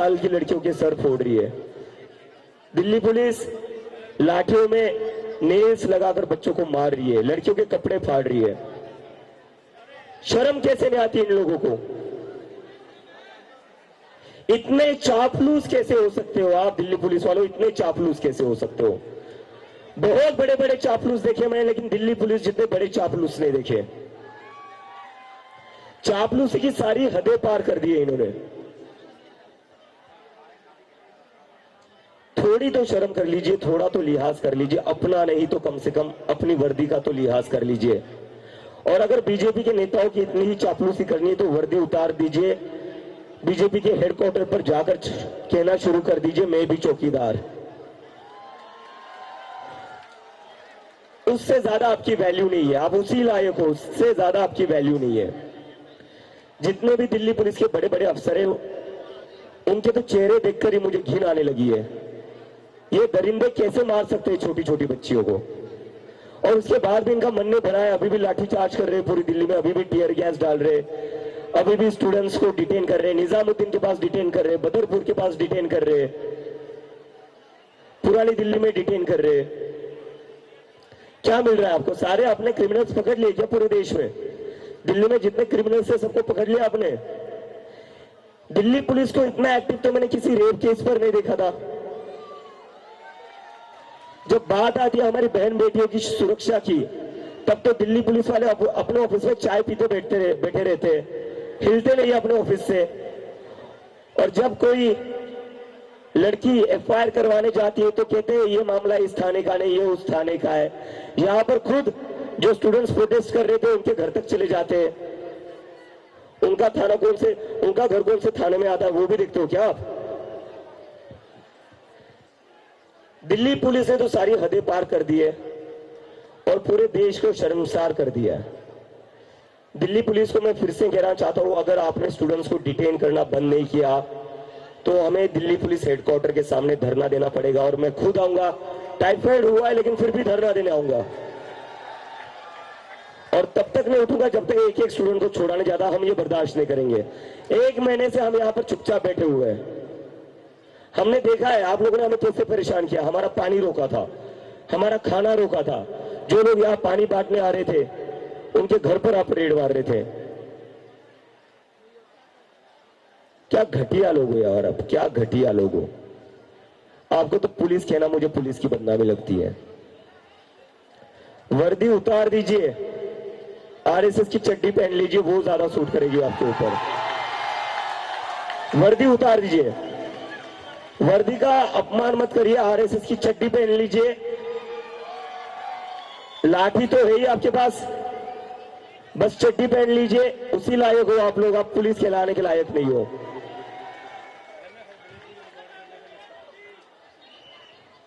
साल की लड़कियों के सर फोड़ रही है। दिल्ली पुलिस लाठियों में नेल्स लगाकर बच्चों को मार रही है, लड़कियों के कपड़े फाड़ रही है। शर्म कैसे नहीं आती इन लोगों को? इतने चापलूस कैसे हो सकते हो आप दिल्ली पुलिस वालों? इतने चापलूस कैसे हो सकते हो? बहुत बड़े बड़े चापलूस देखे मैंने, लेकिन दिल्ली पुलिस जितने बड़े चापलूस नहीं देखे। चापलूसी की सारी हदें पार कर दी है इन्होंने। थोड़ी तो शर्म कर लीजिए, थोड़ा तो लिहाज कर लीजिए, अपना नहीं तो कम से कम अपनी वर्दी का तो लिहाज कर लीजिए। और अगर बीजेपी के नेताओं की इतनी ही चापलूसी करनी है तो वर्दी उतार दीजिए, बीजेपी के हेडक्वार्टर पर जाकर कहना शुरू कर दीजिए मैं भी चौकीदार। उससे ज्यादा आपकी वैल्यू नहीं है, आप उसी लायक हो, उससे ज्यादा आपकी वैल्यू नहीं है। जितने भी दिल्ली पुलिस के बड़े बड़े अफसर हैं उनके तो चेहरे देखकर ही मुझे घिन आने लगी है। ये दरिंदे कैसे मार सकते हैं छोटी छोटी बच्चियों को? और उसके बाद भी इनका मन नहीं भरा है, अभी भी लाठीचार्ज कर रहे हैं पूरी दिल्ली में, अभी भी टीयर गैस डाल रहे, अभी भी स्टूडेंट्स को डिटेन कर रहे हैं, निजामुद्दीन के पास डिटेन कर रहे, बदरपुर के पास डिटेन कर रहे, पुरानी दिल्ली में डिटेन कर रहे। क्या मिल रहा है आपको? सारे आपने क्रिमिनल्स पकड़ लिए क्या पूरे देश में? दिल्ली में जितने क्रिमिनल्स है सबको पकड़ लिया आपने? दिल्ली पुलिस को इतना एक्टिव तो मैंने किसी रेप केस पर नहीं देखा था। जब बात आती है हमारी बहन बेटियों की सुरक्षा की, तब तो दिल्ली पुलिस वाले अपने ऑफिस में चाय पीते बैठे रहते, हिलते नहीं अपने ऑफिस से। और जब कोई लड़की एफआईआर करवाने जाती है तो कहते हैं ये मामला इस थाने का नहीं, ये उस थाने का है। यहां पर खुद जो स्टूडेंट्स प्रोटेस्ट कर रहे थे उनके घर तक चले जाते हैं। उनका घर कौन से थाने में आता है वो भी देखते हो क्या आप? दिल्ली पुलिस ने तो सारी हदें पार कर दी है और पूरे देश को शर्मसार कर दिया है। दिल्ली पुलिस को मैं फिर से कहना चाहता हूं, अगर आपने स्टूडेंट्स को डिटेन करना बंद नहीं किया तो हमें दिल्ली पुलिस हेडक्वार्टर के सामने धरना देना पड़ेगा। और मैं खुद आऊंगा, टाइफाइड हुआ है लेकिन फिर भी धरना देने आऊंगा। और तब तक नहीं उठूंगा जब तक एक एक स्टूडेंट को छोड़ाने जाता। हम ये बर्दाश्त नहीं करेंगे। 1 महीने से हम यहाँ पर चुपचाप बैठे हुए हैं। हमने देखा है आप लोगों ने हमें कैसे परेशान किया। हमारा पानी रोका था, हमारा खाना रोका था। जो लोग यहाँ पानी बांटने आ रहे थे उनके घर पर आप रेड मार रहे थे। क्या घटिया लोग हो यार, अब क्या घटिया लोग हो। आपको तो पुलिस कहना मुझे पुलिस की बदनामी लगती है। वर्दी उतार दीजिए, आरएसएस की चड्डी पहन लीजिए, वो ज्यादा सूट करेगी आपके ऊपर। वर्दी उतार दीजिए, वर्दी का अपमान मत करिए, आरएसएस की चड्डी पहन लीजिए। लाठी तो है ही आपके पास, बस चड्डी पहन लीजिए, उसी लायक हो आप लोग। आप पुलिस कहलाने के लायक नहीं हो।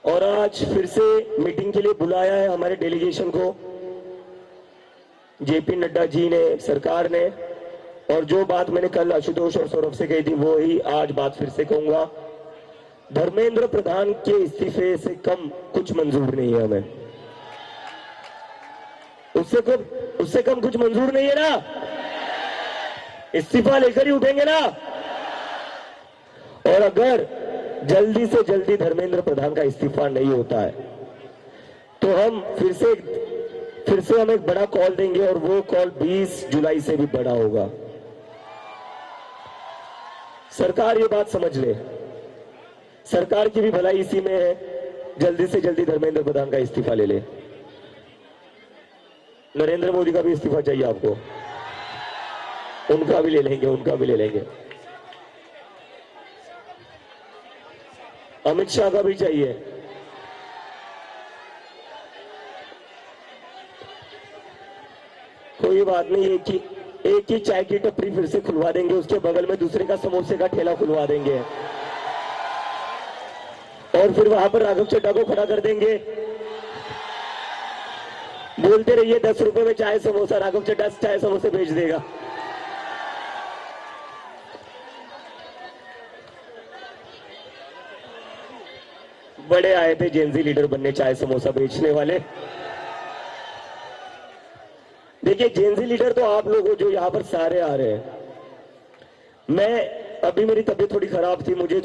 और आज फिर से मीटिंग के लिए बुलाया है हमारे डेलीगेशन को जेपी नड्डा जी ने, सरकार ने। और जो बात मैंने कल आशुतोष और सौरभ से कही थी वो ही आज बात फिर से कहूंगा। धर्मेंद्र प्रधान के इस्तीफे से कम कुछ मंजूर नहीं है हमें। उससे कम कुछ मंजूर नहीं है ना? इस्तीफा लेकर ही उठेंगे ना? और अगर जल्दी से जल्दी धर्मेंद्र प्रधान का इस्तीफा नहीं होता है तो हम फिर से हम एक बड़ा कॉल देंगे और वो कॉल 20 जुलाई से भी बड़ा होगा। सरकार ये बात समझ ले, सरकार की भी भलाई इसी में है। जल्दी से जल्दी धर्मेंद्र प्रधान का इस्तीफा ले ले। नरेंद्र मोदी का भी इस्तीफा चाहिए आपको? उनका भी ले लेंगे, उनका भी ले लेंगे। अमित शाह का भी चाहिए। कोई बात नहीं, एक ही चाय की टपरी फिर से खुलवा देंगे, उसके बगल में दूसरे का समोसे का ठेला खुलवा देंगे और फिर वहां पर राघव चड्ढा को खड़ा कर देंगे। बोलते रहिए 10 रुपए में चाय समोसा, राघव चड्ढा चाय समोसे बेच देगा। बड़े आए थे जेनजी लीडर बनने चाय समोसा बेचने वाले। देखिए जेनजी लीडर तो आप लोग हो जो यहां पर सारे आ रहे हैं। मैं अभी मेरी तबीयत थोड़ी खराब थी, मुझे